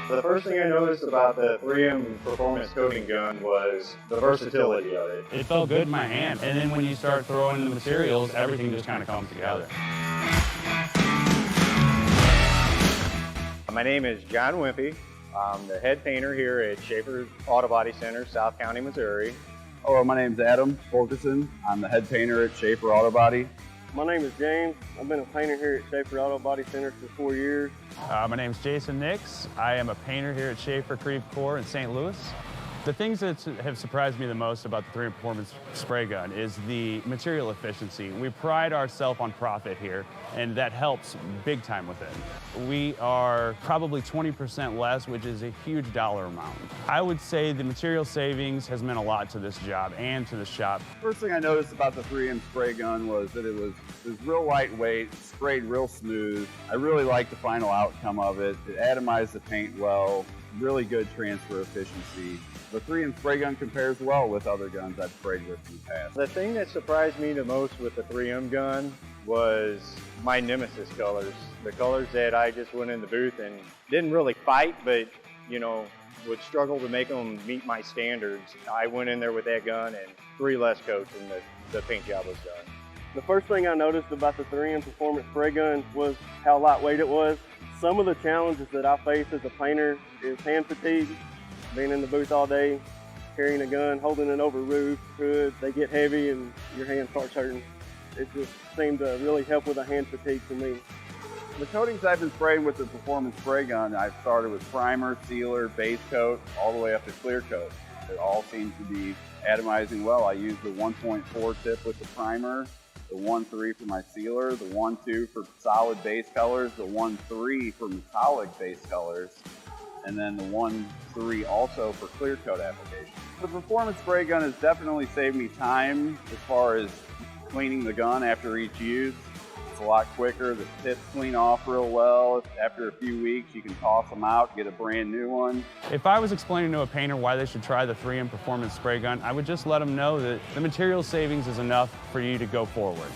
The first thing I noticed about the 3M Performance Coating Gun was the versatility of it. It felt good in my hand, and then when you start throwing in the materials, everything just kind of comes together. My name is John Wimpy. I'm the head painter here at Schaefer Auto Body Center, South County, Missouri. Hello, my name is Adam Fulkerson. I'm the head painter at Schaefer Auto Body. My name is James. I've been a painter here at Schaefer Auto Body Center for 4 years. My name is Jason Nix. I am a painter here at Schaefer Creve Coeur in St. Louis. The things that have surprised me the most about the 3M Performance Spray Gun is the material efficiency. We pride ourselves on profit here, and that helps big time with it. We are probably 20% less, which is a huge dollar amount. I would say the material savings has meant a lot to this job and to the shop. First thing I noticed about the 3M spray gun was that it was real lightweight, sprayed real smooth. I really liked the final outcome of it. It atomized the paint well, really good transfer efficiency. The 3M spray gun compares well with other guns I've sprayed with in the past. The thing that surprised me the most with the 3M gun was my nemesis colors. The colors that I just went in the booth and didn't really fight, but would struggle to make them meet my standards. I went in there with that gun and 3 less coats and the paint job was done. The first thing I noticed about the 3M Performance Spray Gun was how lightweight it was. Some of the challenges that I face as a painter is hand fatigue. Being in the booth all day, carrying a gun, holding it over roof, hood, they get heavy and your hand starts hurting. It just seemed to really help with the hand fatigue for me. The coatings I've been spraying with the Performance Spray Gun, I've started with primer, sealer, base coat, all the way up to clear coat. It all seems to be atomizing well. I use the 1.4 tip with the primer, the 1.3 for my sealer, the 1.2 for solid base colors, the 1.3 for metallic base colors, and then the 1.3 also for clear coat application. The Performance Spray Gun has definitely saved me time as far as cleaning the gun after each use. It's a lot quicker, the tips clean off real well. After a few weeks you can toss them out, get a brand new one. If I was explaining to a painter why they should try the 3M Performance Spray Gun, I would just let them know that the material savings is enough for you to go forward.